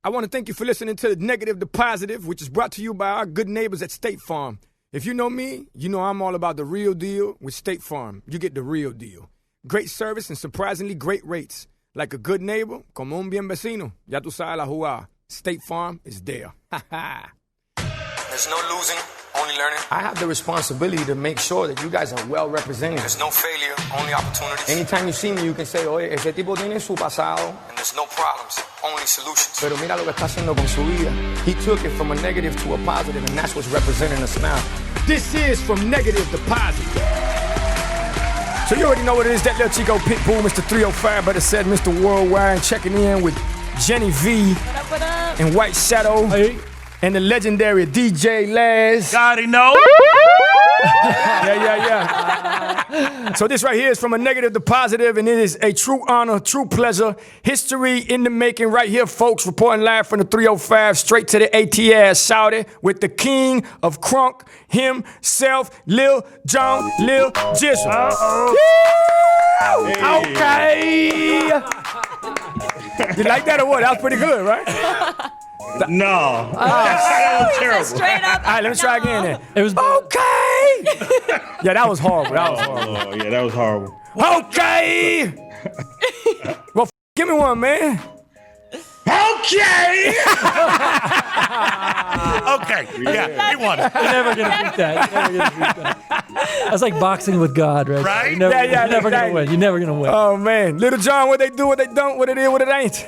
I want to thank you for listening to Negative to Positive, which is brought to you by our good neighbors at State Farm. If you know me, you know I'm all about the real deal with State Farm. You get the real deal. Great service and surprisingly great rates. Like a good neighbor, como un bien vecino. Ya tú sabes la jugada. State Farm is there. There's no losing, only learning. I have the responsibility to make sure that you guys are well represented. There's no failure, only opportunities. Anytime you see me, you can say, oye, ese tipo tiene su pasado. And there's no problems, only solutions. Pero mira lo que está haciendo con su vida. He took it from a negative to a positive, and that's what's representing us now. This is From Negative to Positive. So you already know what it is. That little Chico Pitbull, Mr. 305, better said Mr. Worldwide, checking in with Jenny V What up? and White Shadow. Hey. And the legendary DJ Laz. Gotta know. Yeah. So this right here is From a Negative to Positive, and it is a true honor, true pleasure. History in the making right here, folks. Reporting live from the 305, straight to the ATS, shouted with the King of Crunk himself, Lil Jon, Lil Jizzle. Okay. You like that or what? That was pretty good, right? No. That was terrible. Straight up. All right, let me try again then. It was Okay. Yeah, that was horrible. That was horrible. Oh, yeah, that was horrible. Okay. Well, give me one, man. Okay. Okay. Yeah, he won it. You're never gonna beat that. You're never gonna beat that. That's like boxing with God, right? Right? You're never, Yeah, you're never exactly. gonna win. You're never gonna win. Oh, man. Little John, what they do, what they don't, what it is, what it ain't.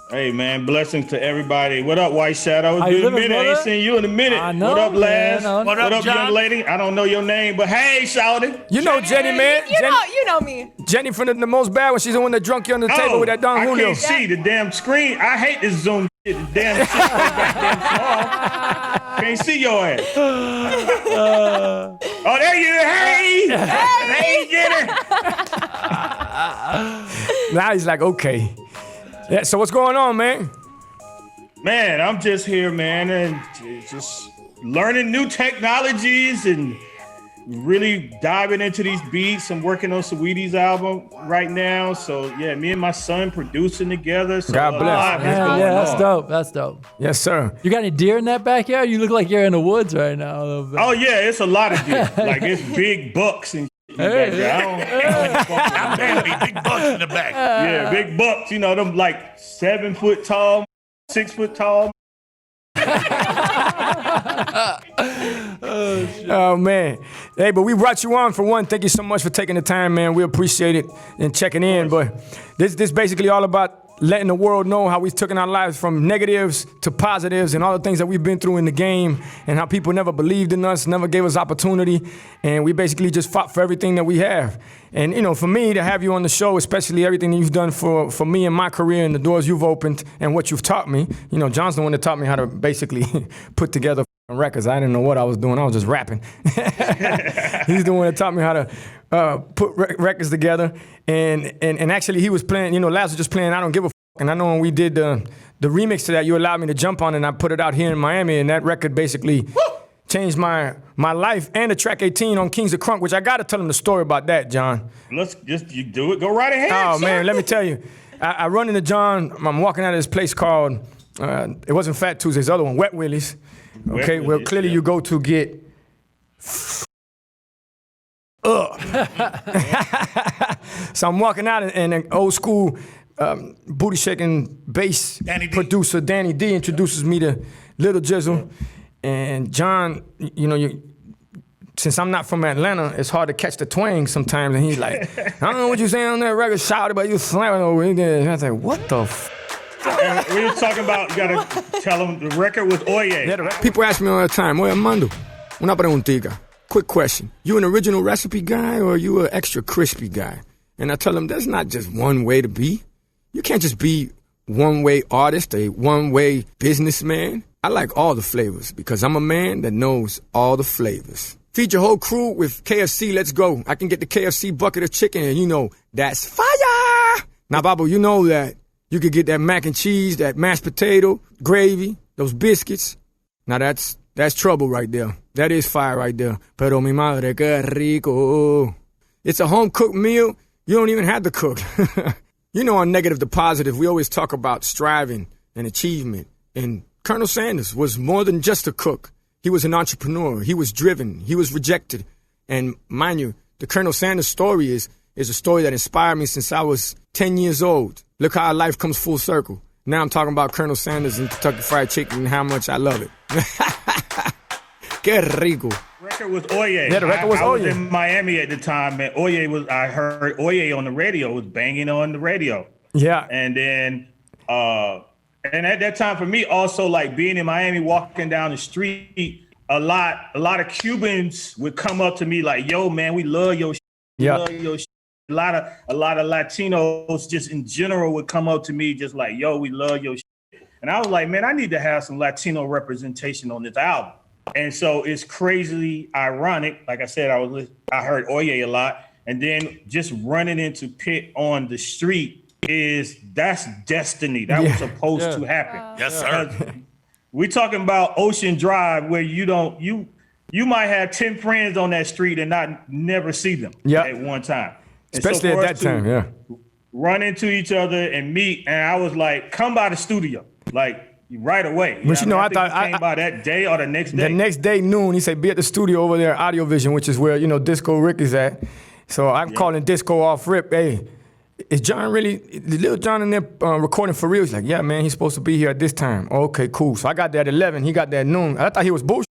Hey, man, blessings to everybody. What up, White Shadow? It's How been you a living, minute. I ain't brother? seen you in a minute. I know, What up, Laz? man. What up, John? young lady? I don't know your name, but hey, shouty. You know Jenny, man. You know me. Jenny from the most bad when she's the one that drunk you on the table with that Don I Julio. can't see the damn screen. I hate this Zoom shit. The damn shit so goddamn small. Can't see your ass. Oh, there you Hey! Hey, Jenny! Now he's like, okay. Yeah, so what's going on, man? Man, I'm just here, man, and just learning new technologies and really diving into these beats. I'm working on Saweetie's album right now. So, yeah, me and my son producing together. So God bless. a lot is Yeah, going that's on. dope. That's dope. Yes, sir. You got any deer in that backyard? You look like you're in the woods right now. A little bit. Oh, yeah, it's a lot of deer. Like, it's big bucks and shit in the backyard. I'm happy. Big bucks in the back. Yeah, big bucks. You know, them like 7 foot tall, 6 foot tall. Oh, man. Hey, but we brought you on for one. Thank you so much for taking the time, man. We appreciate it and checking in. But this basically all about letting the world know how we've taken our lives from negatives to positives and all the things that we've been through in the game and how people never believed in us, never gave us opportunity. And we basically just fought for everything that we have. And, you know, for me to have you on the show, especially everything that you've done for me and my career and the doors you've opened and what you've taught me, you know, John's the one that taught me how to basically put together records. I didn't know what I was doing. I was just rapping. He's the one that taught me how to put records together. And actually he was playing, you know, Laz was just playing I Don't Give a F***. And I know when we did the remix to that, you allowed me to jump on it and I put it out here in Miami. And that record basically changed my life and the track 18 on Kings of Crunk, which I got to tell them the story about that, John. Let's just, you do it. Go right ahead. Oh, sir. man, let me tell you. I run into John. I'm walking out of this place called, it wasn't Fat Tuesdays, the other one, Wet Willie's. Okay, Wet well, Willie's, clearly yeah. you go to get up. So I'm walking out and an old school booty shaking bass Danny D. producer, Danny D, introduces me to Little Jizzle. And John, you know, since I'm not from Atlanta, it's hard to catch the twang sometimes. And he's like, I don't know what you saying on that record, shouted, but you slamming over it. And I was like, what the f? And we were talking about, you gotta tell them the record was Oye. People ask me all the time, oye, Armando, una preguntita. Quick question. You an original recipe guy or you an extra crispy guy? And I tell them there's not just one way to be. You can't just be one-way artist, a one-way businessman. I like all the flavors because I'm a man that knows all the flavors. Feed your whole crew with KFC, let's go. I can get the KFC bucket of chicken and you know, that's fire! Now, Babu, you know that you could get that mac and cheese, that mashed potato, gravy, those biscuits. Now that's trouble right there. That is fire right there. Pero mi madre, que rico. It's a home-cooked meal. You don't even have to cook. You know, on Negative to Positive, we always talk about striving and achievement And Colonel Sanders was more than just a cook. He was an entrepreneur. He was driven. He was rejected. And mind you, the Colonel Sanders story is a story that inspired me since I was 10 years old. Look how life comes full circle. Now I'm talking about Colonel Sanders and Kentucky Fried Chicken and how much I love it. Qué rico. Record was Oye. Yeah, the record was I was Oye. in Miami at the time, and I heard Oye on the radio, was banging on the radio. Yeah. And then, and at that time for me also, like being in Miami, walking down the street, a lot of Cubans would come up to me like, yo, man, we love your shit. We Yeah. love your shit. A lot of Latinos just in general would come up to me just like, yo, we love your shit. And I was like, man, I need to have some Latino representation on this album. And so it's crazily ironic. Like I said, I heard Oye a lot. And then just running into Pit on the street that's destiny. That was supposed to happen. Yes, sir. We talking about Ocean Drive where you might have 10 friends on that street and never see them at one time. And Especially so for at us that time, yeah. run into each other and meet, and I was like, come by the studio, like right away. But you know, I think thought he came by that day or the next day. The next day, noon, he said, be at the studio over there, Audio Vision, which is where, Disco Rick is at. So I'm calling Disco off rip. Hey, is John really, is Lil Jon in there recording for real? He's like, yeah, man, he's supposed to be here at this time. Okay, cool. So I got there at 11. He got there at noon. I thought he was bullshit.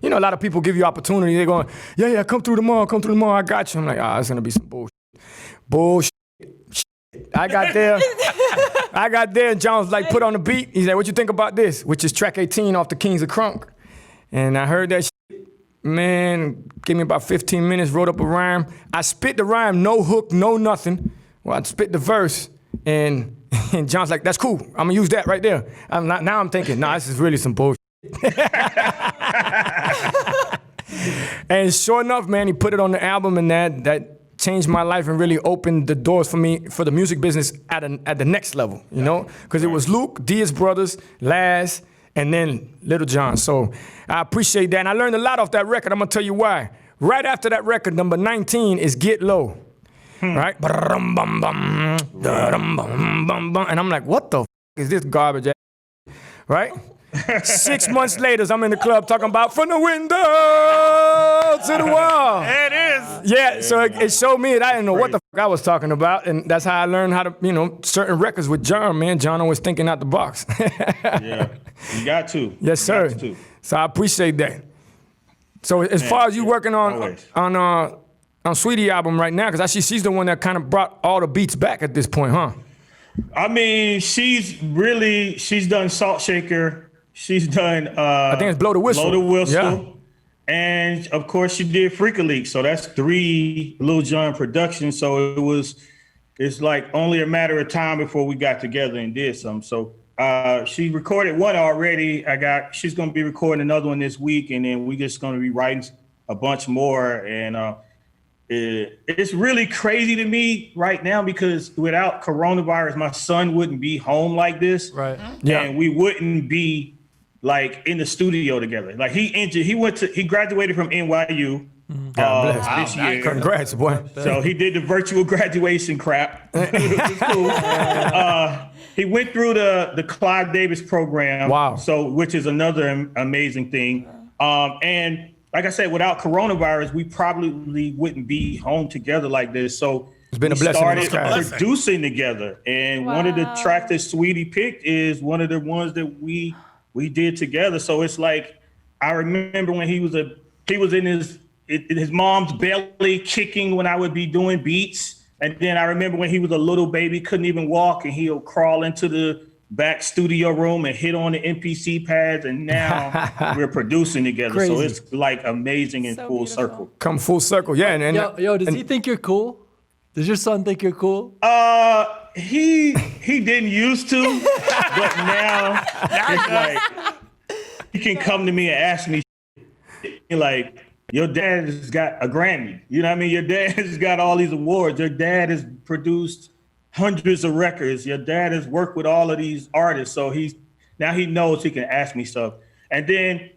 A lot of people give you opportunity. They're going, yeah, come through tomorrow, I got you. I'm like, it's going to be some bullshit. I got there, and John was like, put on the beat. He's like, what you think about this? Which is track 18 off the Kings of Crunk. And I heard that shit. Man, gave me about 15 minutes, wrote up a rhyme. I spit the rhyme, no hook, no nothing. Well, I spit the verse, and John's like, that's cool. I'm gonna use that right there. Now I'm thinking, this is really some bullshit. And sure enough, man, he put it on the album, and that changed my life and really opened the doors for me for the music business at the next level, because it was Luke, Diaz Brothers, Laz, and then Lil Jon. So I appreciate that. And I learned a lot off that record. I'm going to tell you why. Right after that record, number 19 is Get Low. Right? And I'm like, what the is this garbage? Right? 6 months later, I'm in the club talking about from the window to the wall. It is. Yeah, so it showed me that I didn't know what the I was talking about, and that's how I learned how to, certain records with John, man. John always thinking out the box. Yeah, you got to. Yes, sir. Got to. So I appreciate that. So as far as you working on Sweetie album right now, because I see she's the one that kind of brought all the beats back at this point, huh? I mean, she's done Salt Shaker. She's done I think it's Blow the Whistle. Blow the Whistle. Yeah. And of course she did Freak a Leak. So that's 3 Lil Jon productions. So it's like only a matter of time before we got together and did some. So she recorded one already. She's gonna be recording another one this week, and then we just gonna be writing a bunch more. And it's really crazy to me right now because without coronavirus, my son wouldn't be home like this. Right. Yeah. And we wouldn't be like in the studio together. Like he graduated from NYU God bless. this year. Congrats, boy. So he did the virtual graduation crap. It was cool. He went through the Clive Davis program. Wow. So which is another amazing thing. And like I said, without coronavirus, we probably wouldn't be home together like this. So It's been a blessing in started disguise. producing together. And one of the tracks that Sweetie picked is one of the ones that we did together. So it's like, I remember when he was in his mom's belly kicking when I would be doing beats. And then I remember when he was a little baby, couldn't even walk, and he'll crawl into the back studio room and hit on the MPC pads. And now we're producing together. Crazy. So it's like amazing in So full beautiful. circle. Come full circle, yeah. And Yo, does he think you're cool? Does your son think you're cool? He didn't used to, but now it's like he can come to me and ask me like, your dad has got a Grammy. You know what I mean? Your dad has got all these awards. Your dad has produced hundreds of records. Your dad has worked with all of these artists. So now he knows he can ask me stuff. And then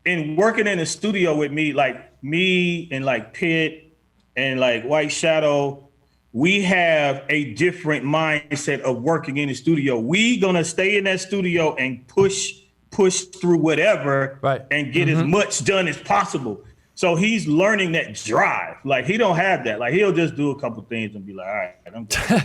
in working in the studio with me, like me and like Pit and like White Shadow, we have a different mindset of working in the studio. We gonna stay in that studio and push through whatever and get as much done as possible. So he's learning that drive. Like he don't have that. Like he'll just do a couple things and be like, all right, I'm good. You know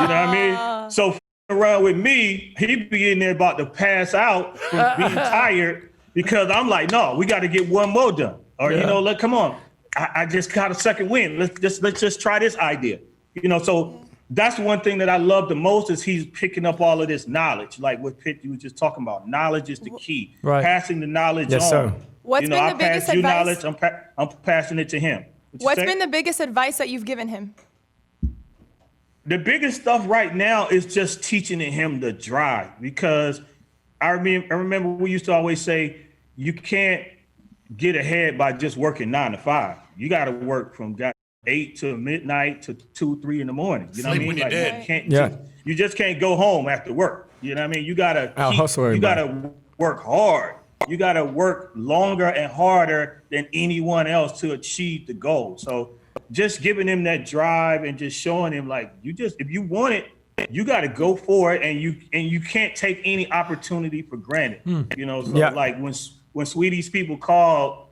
what I mean? So around with me, he be in there about to pass out from being tired because I'm like, no, we got to get one more done. Or you know, come on, I just got a second win. Let's just try this idea. You know, so that's one thing that I love the most is he's picking up all of this knowledge, like what Pit you was just talking about. Knowledge is the key. Right. Passing the knowledge on. Sir. What's been the biggest advice? I'm passing it to him. What's been the biggest advice that you've given him? The biggest stuff right now is just teaching him the drive because I remember we used to always say you can't get ahead by just working 9 to 5. You got to work from 8 to midnight to 2, 3 in the morning. You know what I mean? When you're dead. You just can't go home after work. You know what I mean? You gotta work hard. You gotta work longer and harder than anyone else to achieve the goal. So just giving him that drive and just showing him like if you want it, you gotta go for it and you can't take any opportunity for granted. You know, so like when Sweetie's people called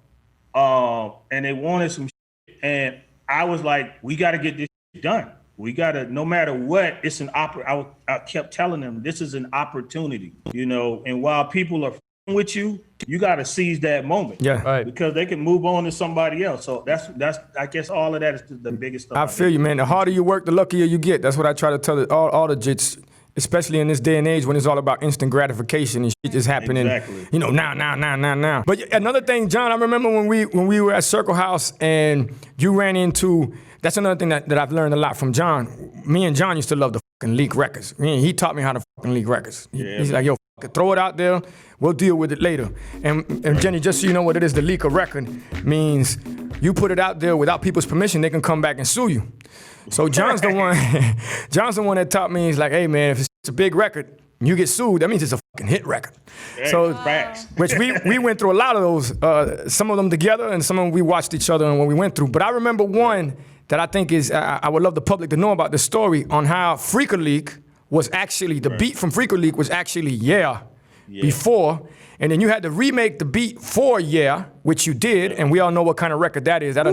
and they wanted some shit, and I was like, we gotta get this shit done. We gotta, no matter what, it's an I kept telling them this is an opportunity, you know, and while people are with you, you got to seize that moment. Yeah, right. Because they can move on to somebody else. So that's I guess all of that is the biggest stuff. I feel you, man. The harder you work, the luckier you get. That's what I try to tell all the jits, especially in this day and age when it's all about instant gratification and shit is happening. Exactly. You know, now. But another thing, John, I remember when we were at Circle House and you ran into. That's another thing that I've learned a lot from John. Me and John used to love the fucking leak records. He taught me how to fucking leak records. He's like, yo, throw it out there. We'll deal with it later. And Jenny, just so you know what it is, the leak a record means you put it out there without people's permission, they can come back and sue you. So John's the one. John's the one that taught me. He's like, hey man, if it's a big record, you get sued. That means it's a fucking hit record. So, which we went through a lot of those. Some of them together, and some of them we watched each other and what we went through. But I remember one that I think is I would love the public to know about the story on how Freaka Leak was actually the beat from Freaka Leak was actually before, and then you had to remake the beat for which you did, and we all know what kind of record that is. That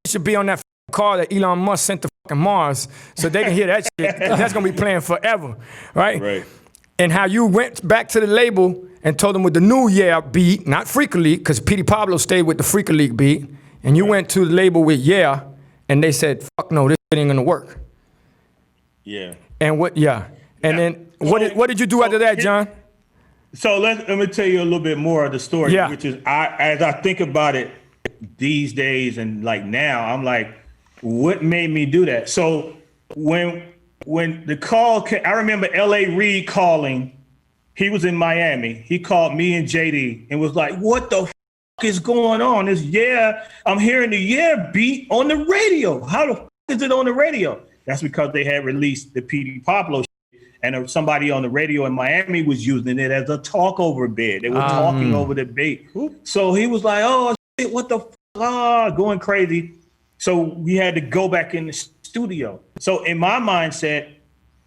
should be on that car that Elon Musk sent to fucking Mars, so they can hear that shit. That's gonna be playing forever, right? Right. And how you went back to the label and told them with the new beat, not Freaka Leak, because Petey Pablo stayed with the Freaka Leak beat, and you went to the label with and they said, fuck no, this shit ain't gonna work. Yeah. And then what did you do after that, John? So let me tell you a little bit more of the story, which is as I think about it these days and like now, I'm like, what made me do that? So when the call came, I remember L.A. Reid calling. He was in Miami. He called me and JD and was like, what the is going on? I'm hearing the beat on the radio. How the is it on the radio? That's because they had released the Petey Pablo shit, and somebody on the radio in Miami was using it as a talk over bed. They were talking over the beat. So he was like, oh shit, what the going crazy. So we had to go back in the studio. So in my mindset,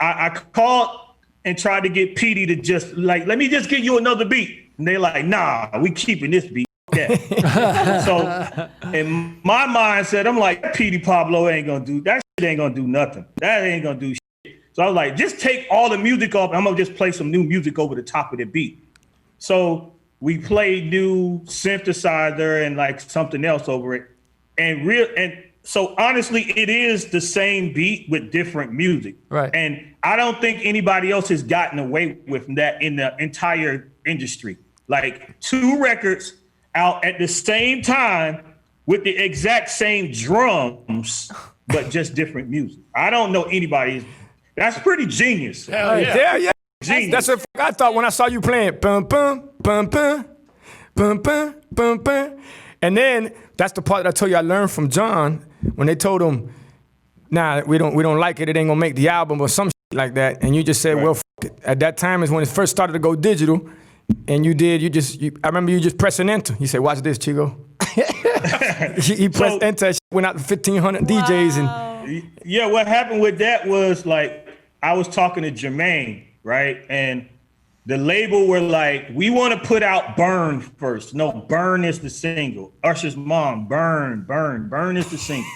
I called and tried to get Petey to just like, let me just give you another beat. And they're like, nah, we keeping this beat. So in my mindset, I'm like, Petey Pablo ain't gonna do that. Shit ain't gonna do nothing. That ain't gonna do shit. So I was like, just take all the music off. And I'm gonna just play some new music over the top of the beat. So we played new synthesizer and like something else over it. And so honestly, it is the same beat with different music. Right. And I don't think anybody else has gotten away with that in the entire industry. Like 2 records out at the same time with the exact same drums, but just different music. I don't know anybody. That's pretty genius. Hell yeah. Yeah. Genius. That's what I thought when I saw you playing. Bum, bum, bum, bum, bum, bum, bum, bum. And then that's the part that I told you I learned from John when they told him, nah, we don't like it. It ain't gonna make the album or some shit like that. And you just said, well, f it. At that time is when it first started to go digital. And I remember you just pressing enter. You said, watch this, Chico. he pressed enter, went out to 1,500 DJs and yeah, what happened with that was like I was talking to Jermaine, right? And the label were like, we want to put out Burn first. No, Burn is the single. Usher's mom, Burn is the single.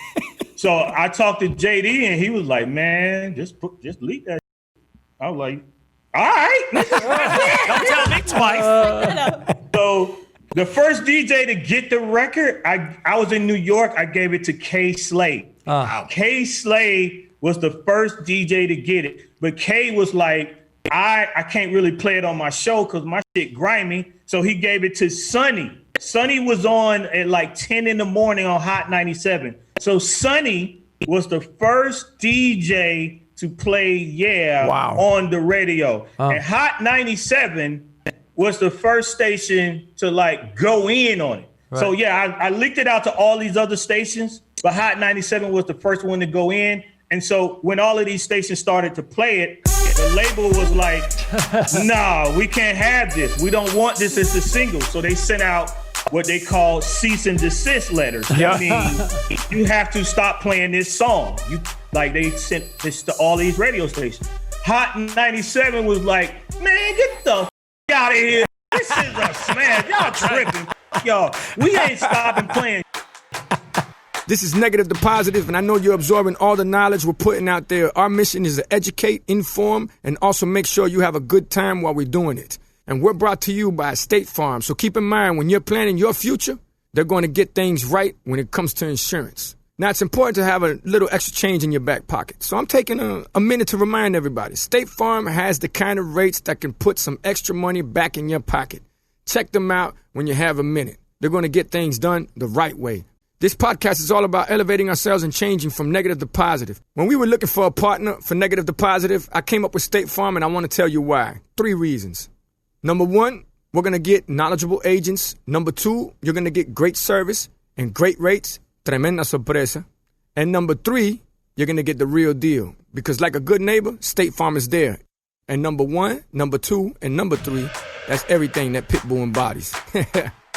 So I talked to JD and he was like, man, just leak that. I was like, all right. Don't tell me twice. So the first DJ to get the record, I was in New York. I gave it to K Slay. K Slay was the first DJ to get it. But K was like, I can't really play it on my show because my shit grimy. So he gave it to Sonny. Sonny was on at like 10 in the morning on Hot 97. So Sonny was the first DJ to play on the radio. And Hot 97 was the first station to like go in on it. Right. So yeah, I leaked it out to all these other stations, but Hot 97 was the first one to go in. And so when all of these stations started to play it, the label was like, nah, we can't have this. We don't want this as a single. So they sent out what they call cease and desist letters. That means you have to stop playing this song. They sent this to all these radio stations. Hot 97 was like, man, get the out of here. This is a smash. Y'all tripping. Y'all, we ain't stopping playing. This is Negative to Positive, and I know you're absorbing all the knowledge we're putting out there. Our mission is to educate, inform, and also make sure you have a good time while we're doing it. And we're brought to you by State Farm. So keep in mind, when you're planning your future, they're going to get things right when it comes to insurance. Now, it's important to have a little extra change in your back pocket. So I'm taking a minute to remind everybody. State Farm has the kind of rates that can put some extra money back in your pocket. Check them out when you have a minute. They're going to get things done the right way. This podcast is all about elevating ourselves and changing from negative to positive. When we were looking for a partner for Negative to Positive, I came up with State Farm, and I want to tell you why. 3 reasons. Number 1, we're going to get knowledgeable agents. Number 2, you're going to get great service and great rates. Tremenda sorpresa. And number 3, you're going to get the real deal. Because like a good neighbor, State Farm is there. And number 1, number 2, and number 3, that's everything that Pitbull embodies.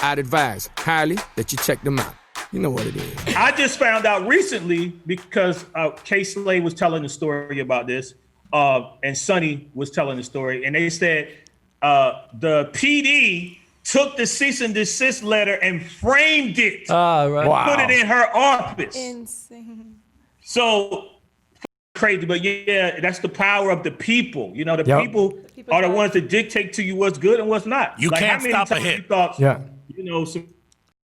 I'd advise highly that you check them out. You know what it is. I just found out recently because K Slay was telling the story about this, and Sonny was telling the story, and they said the PD took the cease and desist letter and framed it. Right. Wow. Put it in her office. Insane. So crazy, but yeah, that's the power of the people. You know, the people are the ones that dictate to you what's good and what's not. You can't stop a hit. You know, some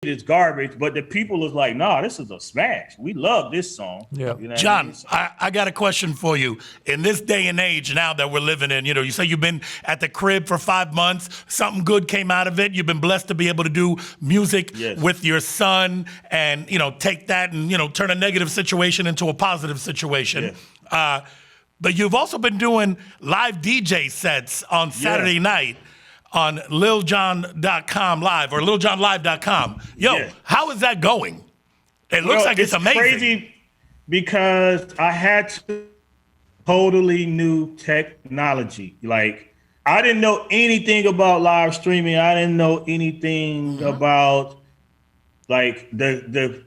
it's garbage, but the people is like, nah, this is a smash. We love this song. Yeah. You know John, what I mean? I got a question for you. In this day and age now that we're living in, you say you've been at the crib for 5 months, something good came out of it. You've been blessed to be able to do music with your son and, take that and, turn a negative situation into a positive situation. Yeah. But you've also been doing live DJ sets on Saturday night on liljon.com live or liljonlive.com. How is that going? It looks like it's amazing. Crazy because I had totally new technology. Like, I didn't know anything about live streaming. I didn't know anything about like the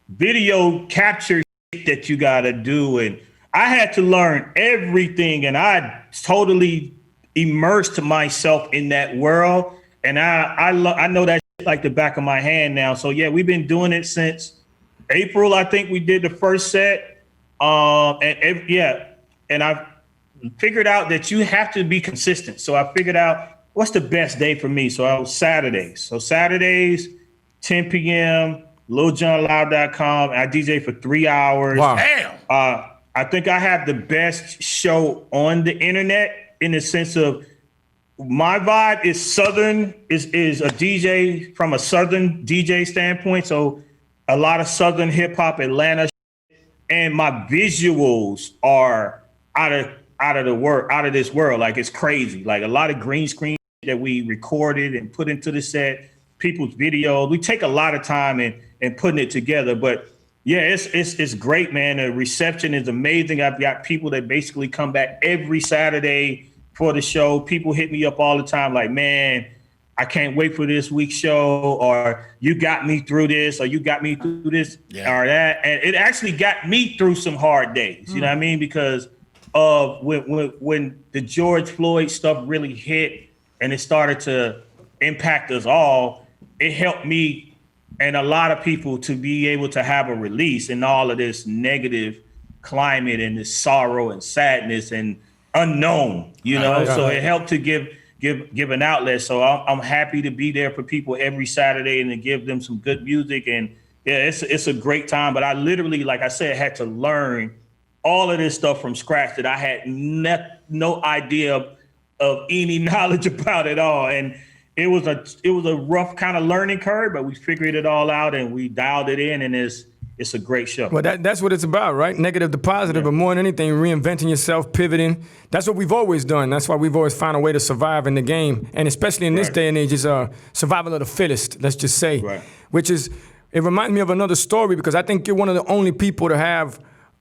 video capture that you gotta do. And I had to learn everything, and I totally immersed myself in that world, and I know that like the back of my hand now. So yeah, we've been doing it since April. I think we did the first set, and I figured out that you have to be consistent. So I figured out what's the best day for me. So I was Saturdays. So Saturdays, 10 p.m. liljonlive.com. I DJ for 3 hours. Wow. Damn. I think I have the best show on the internet. In the sense of my vibe is Southern, is a DJ from a Southern DJ standpoint. So a lot of Southern hip hop, Atlanta, and my visuals are out of this world. Like, it's crazy. Like, a lot of green screen that we recorded and put into the set, people's videos. We take a lot of time and putting it together. But yeah, it's great, man. The reception is amazing. I've got people that basically come back every Saturday for the show. People hit me up all the time like, man, I can't wait for this week's show, or you got me through this, or you got me through this, or that. And it actually got me through some hard days. You know what I mean? Because of when the George Floyd stuff really hit and it started to impact us all, it helped me and a lot of people to be able to have a release in all of this negative climate and this sorrow and sadness and unknown, you know? So it helped to give an outlet. So I'm happy to be there for people every Saturday and to give them some good music. And yeah, it's a great time. But I literally, like I said, had to learn all of this stuff from scratch that I had no idea of any knowledge about at all. And it was a rough kind of learning curve, but we figured it all out and we dialed it in, and it's a great show. Well, that's what it's about, right? Negative to positive, but more than anything, reinventing yourself, pivoting. That's what we've always done. That's why we've always found a way to survive in the game. And especially in this day and age, it's survival of the fittest, let's just say. Right. Which is, it reminds me of another story because I think you're one of the only people to have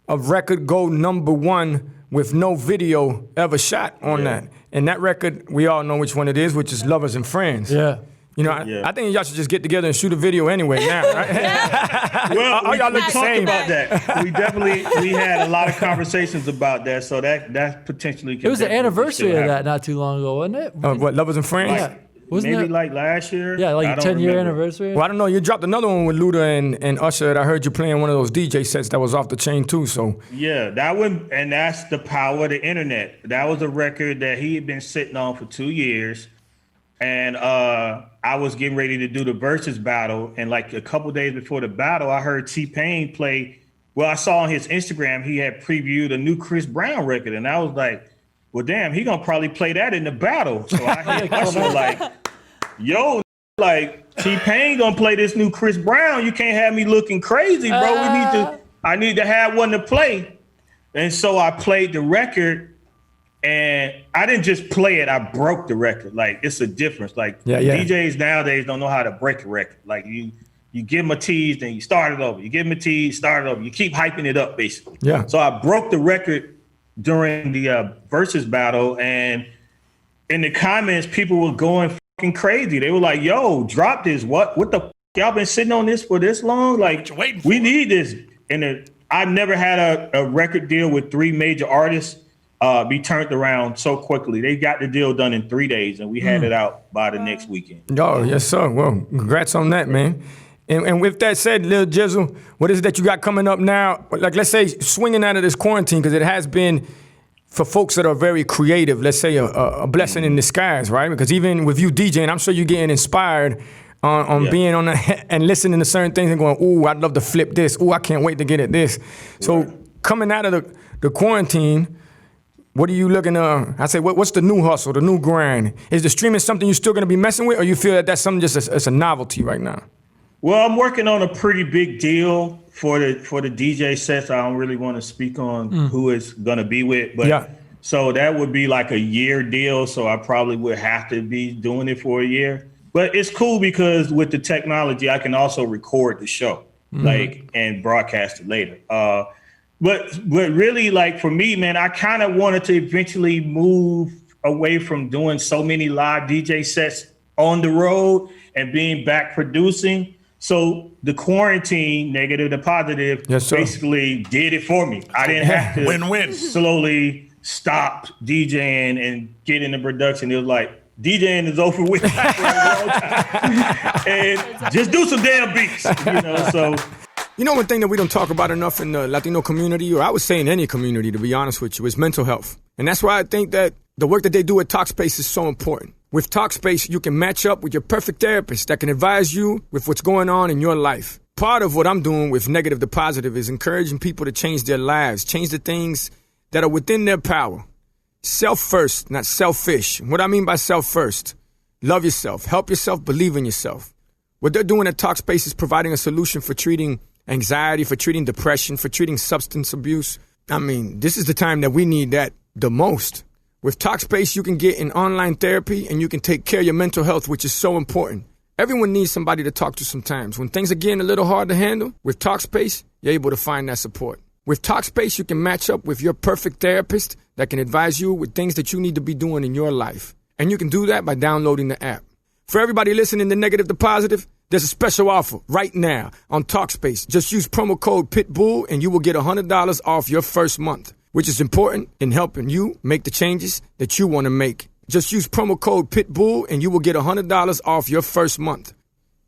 a record go #1 with no video ever shot on that. And that record, we all know which one it is, which is Lovers and Friends. Yeah. You know, I think y'all should just get together and shoot a video anyway now, right? Well, y'all look we the talked same. about that. We had a lot of conversations about that, so that potentially It was the definitely anniversary still of that happen. not too long ago, wasn't it? What, Lovers and Friends? Yeah. Wasn't Maybe it? like last year. Yeah, like I a don't 10-year remember. anniversary. Well, I don't know. You dropped another one with Luda and Usher. And I heard you playing one of those DJ sets that was off the chain too. So Yeah, that one, and that's the power of the internet. That was a record that he had been sitting on for 2 years, and I was getting ready to do the versus battle, and like a couple days before the battle, I heard T-Pain play. Well, I saw on his Instagram he had previewed a new Chris Brown record, and I was like, well, damn, he gonna probably play that in the battle. So I hit Usher like, yo, like T-Pain gonna play this new Chris Brown. You can't have me looking crazy, bro. I need to have one to play. And so I played the record, and I didn't just play it, I broke the record. Like, it's a difference. Like, DJs nowadays don't know how to break a record. Like, you give them a tease, then you start it over. You give them a tease, start it over. You keep hyping it up, basically. Yeah. So I broke the record during the versus battle, and in the comments, people were going fucking crazy. They were like, yo, drop this. What the f***? Y'all been sitting on this for this long? Like, we need this. And I've never had a record deal with 3 major artists be turned around so quickly. They got the deal done in 3 days, and we had it out by the next weekend. Oh, yes, sir. Well, congrats on that, man. And with that said, Lil Jizzle, what is it that you got coming up now? Like, let's say, swinging out of this quarantine, because it has been, for folks that are very creative, let's say a blessing in disguise, right? Because even with you DJing, I'm sure you're getting inspired on being on and listening to certain things and going, ooh, I'd love to flip this. Ooh, I can't wait to get at this. So coming out of the quarantine, what are you looking to, I say, what's the new hustle, the new grind? Is the streaming something you're still going to be messing with, or you feel that that's something just as a novelty right now? Well, I'm working on a pretty big deal for the DJ sets. I don't really want to speak on who it's going to be with, but so that would be like a year deal. So I probably would have to be doing it for a year. But it's cool because with the technology, I can also record the show, like, and broadcast it later. But really, like, for me, man, I kind of wanted to eventually move away from doing so many live DJ sets on the road and being back producing. So the quarantine, negative to positive, basically did it for me. I didn't have to win-win. Slowly stop DJing and get into production. It was like, DJing is over with and just do some damn beats, you know. So, you know, one thing that we don't talk about enough in the Latino community, or I would say in any community, to be honest with you, is mental health. And that's why I think that the work that they do at Talkspace is so important. With Talkspace, you can match up with your perfect therapist that can advise you with what's going on in your life. Part of what I'm doing with Negative to Positive is encouraging people to change their lives, change the things that are within their power. Self first, not selfish. What I mean by self first, love yourself, help yourself, believe in yourself. What they're doing at Talkspace is providing a solution for treating anxiety, for treating depression, for treating substance abuse. I mean, this is the time that we need that the most. With Talkspace, you can get an online therapy and you can take care of your mental health, which is so important. Everyone needs somebody to talk to sometimes. When things are getting a little hard to handle, with Talkspace, you're able to find that support. With Talkspace, you can match up with your perfect therapist that can advise you with things that you need to be doing in your life. And you can do that by downloading the app. For everybody listening to Negative to Positive, there's a special offer right now on Talkspace. Just use promo code Pitbull and you will get $100 off your first month, which is important in helping you make the changes that you want to make. Just use promo code Pitbull and you will get $100 off your first month.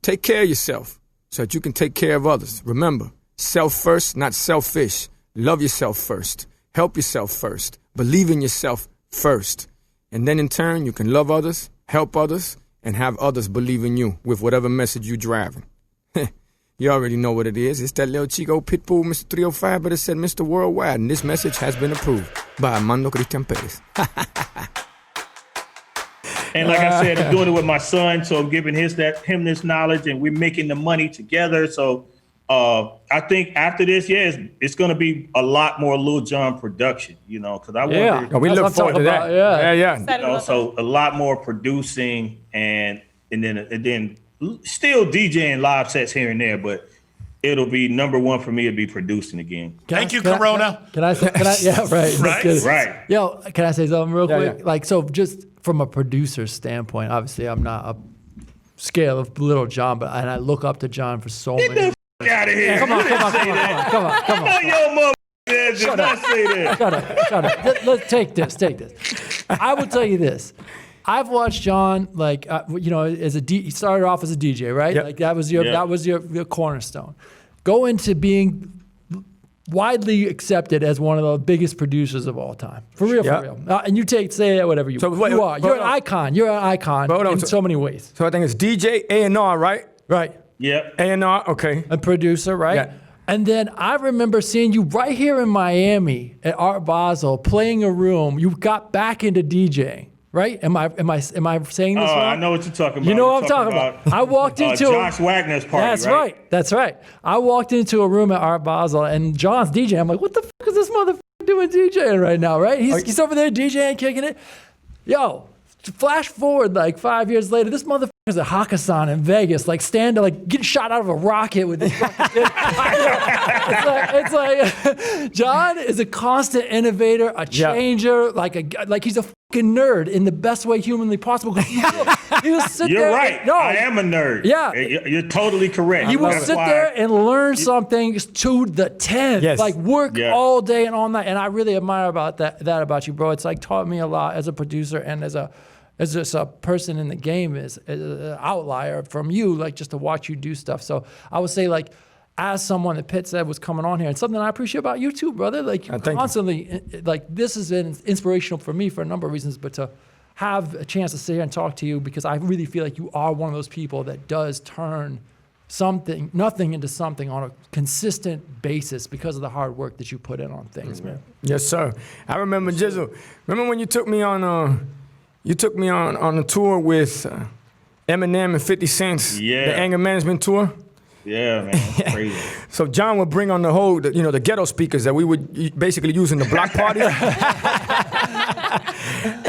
Take care of yourself so that you can take care of others. Remember, self first, not selfish. Love yourself first. Help yourself first. Believe in yourself first. And then in turn, you can love others, help others, and have others believe in you with whatever message you're driving. You already know what it is. It's that little Chico Pitbull, Mr. 305, but it said Mr. Worldwide, and this message has been approved by Armando Cristian Perez. And like I said, I'm doing it with my son, so I'm giving him this knowledge, and we're making the money together. So I think after this, it's going to be a lot more Lil Jon production, because I wonder. We look forward to that. Yeah. So a lot more producing and then still DJing live sets here and there, but it'll be number one for me to be producing again. Thank you, Corona. Can I yeah, right. Right. Yo, can I say something real quick? Yeah. Like, so just from a producer's standpoint, obviously I'm not a scale of Lil Jon, but I look up to Jon for so many. Get out of here. Come on. Your mother did not say that. Shut up. Let's take this. I will tell you this. I've watched Jon, he started off as a DJ, right? Yep. Like that was your cornerstone. Go into being widely accepted as one of the biggest producers of all time. For real. And you say whatever you want. You are. You're an icon. You're an icon in so many ways. So I think it's DJ, A&R, right? Right. Yep. A&R, okay. A producer, right? Yeah. And then I remember seeing you right here in Miami at Art Basel playing a room. You got back into DJing. Right? Am I saying this wrong? I know what you're talking about. You know what I'm talking about. I walked into Josh Wagner's party. That's right. I walked into a room at Art Basel and Jon's DJing. I'm like, what the fuck is this motherfucker doing DJing right now? Right? He's over there DJing, kicking it. Yo, flash forward like 5 years later, this motherfucker's at Hakkasan in Vegas, like getting shot out of a rocket with this fucking it's like Jon is a constant innovator, a changer, like he's a fucking nerd in the best way humanly possible. He'll sit You're there. right. I am a nerd. Yeah. You're totally correct. He will sit there and learn something to the 10th. Yes. Like work all day and all night. And I really admire that about you, bro. It's like taught me a lot as a producer and as just a person in the game, is an outlier from you, like just to watch you do stuff. So I would say, like, as someone that Pitt said was coming on here, and something I appreciate about you too, brother, like you constantly, like this has been inspirational for me for a number of reasons, but to have a chance to sit here and talk to you, because I really feel like you are one of those people that does turn nothing into something on a consistent basis because of the hard work that you put in on things, man. Yes, sir. I remember, Jizzle, remember when you took me on a tour with Eminem and 50 Cent's, the anger management tour? Yeah, man, that's crazy. So Jon would bring on the ghetto speakers that we would basically use in the block party.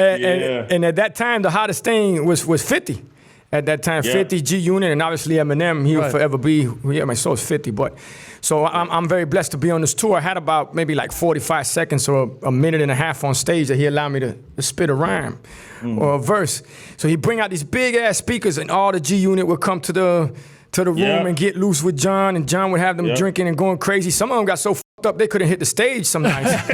and at that time, the hottest thing was 50. At that time, 50, G-Unit, and obviously Eminem, he would forever be, my soul's 50. But so I'm very blessed to be on this tour. I had about maybe like 45 seconds or a minute and a half on stage that he allowed me to spit a rhyme or a verse. So he'd bring out these big-ass speakers, and all the G-Unit would come to the room and get loose with Jon, and Jon would have them drinking and going crazy. Some of them got so fucked up they couldn't hit the stage some nights.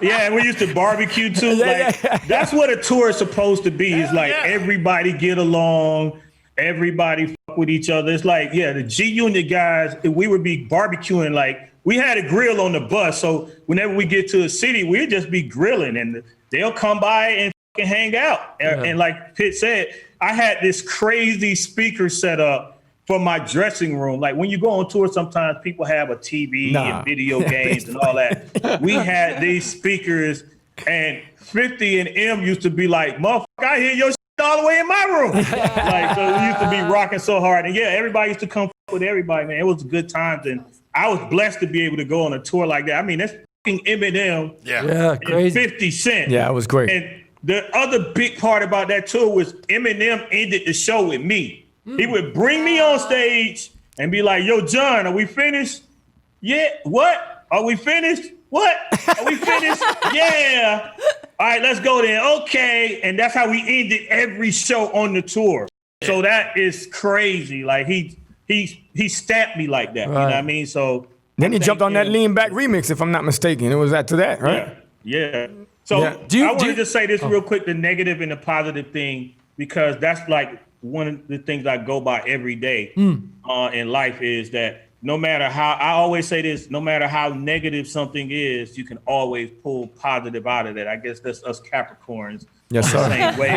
Yeah, and we used to barbecue too. That's what a tour is supposed to be. It's like everybody get along, everybody fuck with each other. It's like, the G-Unit guys, we would be barbecuing. Like, we had a grill on the bus, so whenever we get to a city, we'd just be grilling, and they'll come by and fucking hang out. And like Pitt said, I had this crazy speaker set up for my dressing room. Like when you go on tour, sometimes people have a TV and video games and all that. We had these speakers, and 50 and M used to be like, motherfucker, I hear your shit all the way in my room. Like, so we used to be rocking so hard. And everybody used to come with everybody, man. It was good times. And I was blessed to be able to go on a tour like that. I mean, that's fucking Eminem and crazy. 50 Cent. Yeah, it was great. And the other big part about that tour was Eminem ended the show with me. He would bring me on stage and be like, yo, Jon, are we finished? Yeah, what? Are we finished? What? Are we finished? Yeah. All right, let's go then. Okay. And that's how we ended every show on the tour. So that is crazy. Like he stamped me like that. Right. You know what I mean? So then he jumped on that Lean Back remix, if I'm not mistaken. It was after that, right? Yeah. So I want to just say this real quick, the negative and the positive thing, because that's like one of the things I go by every day in life is that no matter how, I always say this, no matter how negative something is, you can always pull positive out of it. I guess that's us Capricorns. Yes, sir. The same way.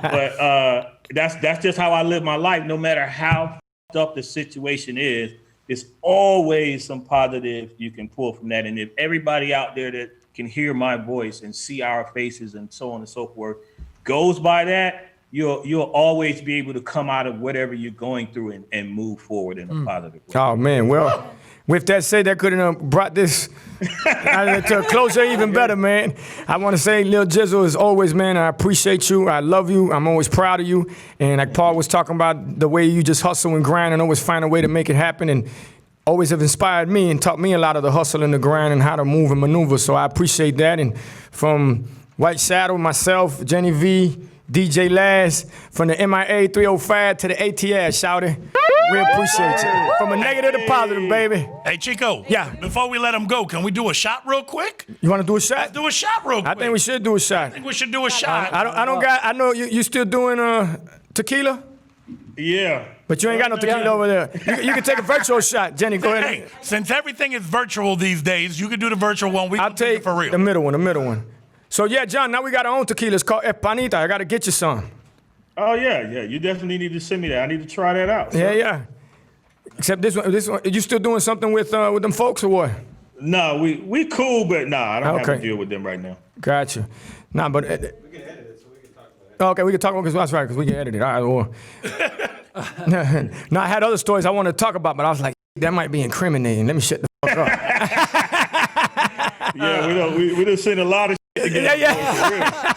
But that's just how I live my life. No matter how f***ed up the situation is, it's always some positive you can pull from that. And if everybody out there that can hear my voice and see our faces and so on and so forth goes by that, you'll always be able to come out of whatever you're going through and move forward in a positive way. Oh, man. Well, with that said, that could have brought this to a closure even better, man. I want to say, Lil Jizzle, as always, man, I appreciate you. I love you. I'm always proud of you. And like Paul was talking about, the way you just hustle and grind and always find a way to make it happen, and always have inspired me and taught me a lot of the hustle and the grind and how to move and maneuver. So I appreciate that. And from White Shadow, myself, Jenny V, DJ Laz, from the MIA 305 to the ATS, shouty. We appreciate you. From a negative to positive, baby. Hey, Chico. Yeah. Before we let him go, can we do a shot real quick? You want to do a shot? Let's do a shot real quick. I think we should do a shot. I think we should do a shot. I know you still doing tequila? Yeah. But you ain't got no tequila over there. You can take a virtual shot. Jenny, go ahead. Hey, since everything is virtual these days, you can do the virtual one. I'll take it for real. The middle one. So yeah, John, now we got our own tequila. It's called Panita. I got to get you some. Oh, yeah. You definitely need to send me that. I need to try that out. Yeah. Except this one, you still doing something with them folks or what? No, we cool, but I don't have to deal with them right now. Gotcha. Nah, but... we can edit it, so we can talk about it. Okay, we can talk about it, that's right, because we can edit it. All right, well... Now, I had other stories I wanted to talk about, but I was like, that might be incriminating. Let me shut the fuck up. Yeah, we done seen a lot of shit together. Yeah.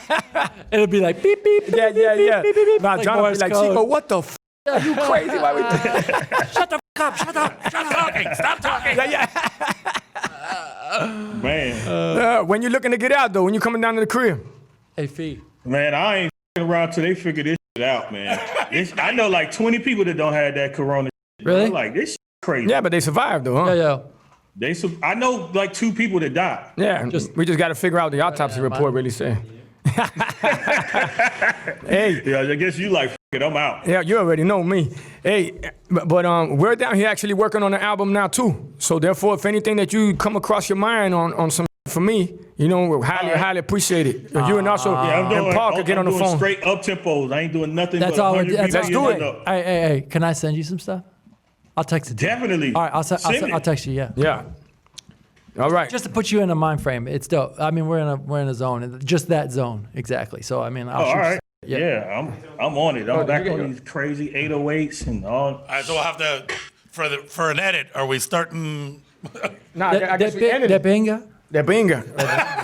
It'll be like, beep, beep. Yeah. Beep, beep, beep. Nah, John will be like, Chico, what the f***? Are you crazy? Why we Shut the f*** up, shut up. Stop talking. Stop talking. Man. When you looking to get out, though, when you coming down to the crib? Hey, Fee. Man, I ain't around till they figure this shit out, man. I know like 20 people that don't have that corona shit. Really? I'm like, this shit crazy. Yeah, but they survived, though, huh? Yeah. I know like 2 people that died. Yeah, we just got to figure out the autopsy report really say. Hey. Yeah, I guess you like, it, I'm out. Yeah, you already know me. Hey, but we're down here actually working on an album now, too. So therefore, if anything that you come across your mind on some for me, highly appreciate it. You and also and Paul could get on the phone. Straight up tempos. I ain't doing nothing. That's but all. Let's do it. Hey, can I send you some stuff? I'll text it to you. Definitely. All right, I'll text you. Yeah. Yeah. All right. Just to put you in a mind frame, it's dope. I mean, we're in a zone, just that zone exactly. So I mean, all right. Yeah, I'm on it. I'm back on these crazy 808s and all. All right, so we'll have to for an edit. Are we starting? Nah, I guess we ended it. De Binga.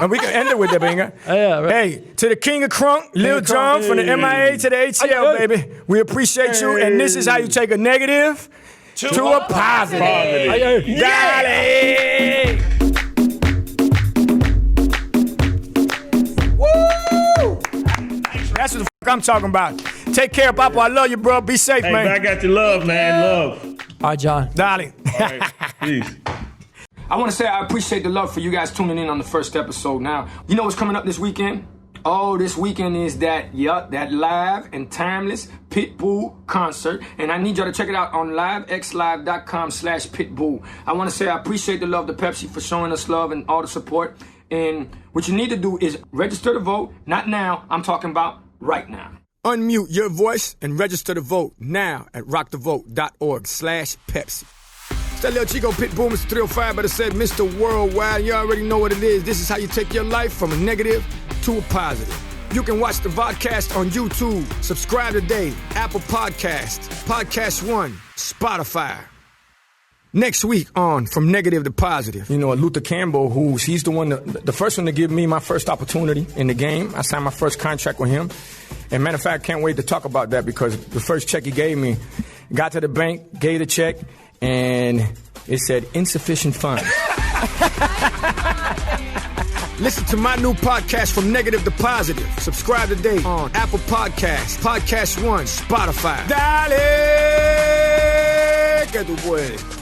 And we can end it with De Binga. Yeah, right. Hey, to the King of Crunk, Lil Jon, from the MIA to the ATL, baby. We appreciate you, and this is how you take a negative to a positive. Dale! Woo! That's what the fuck I'm talking about. Take care, Papa. I love you, bro. Be safe, man. I got your love, man. Love. All right, John. Darling. All right. Peace. I want to say I appreciate the love for you guys tuning in on the first episode. Now, you know what's coming up this weekend? Oh, this weekend is that live and timeless Pitbull concert. And I need y'all to check it out on livexlive.com/Pitbull. I want to say I appreciate the love to Pepsi for showing us love and all the support. And what you need to do is register to vote. Not now. I'm talking about right now. Unmute your voice and register to vote now at rockthevote.org/Pepsi. It's that little Chico Pitbull, Mr. 305, but I said Mr. Worldwide. You already know what it is. This is how you take your life from a negative to a positive. You can watch the vodcast on YouTube. Subscribe today. Apple Podcasts, Podcast One, Spotify. Next week on From Negative to Positive. You know, Luther Campbell, he's the one, the first one to give me my first opportunity in the game. I signed my first contract with him. And matter of fact, I can't wait to talk about that because the first check he gave me, got to the bank, gave the check, and it said insufficient funds. Listen to my new podcast, From Negative to Positive. Subscribe today on Apple Podcasts, Podcast One, Spotify. Dale, que tú puedes.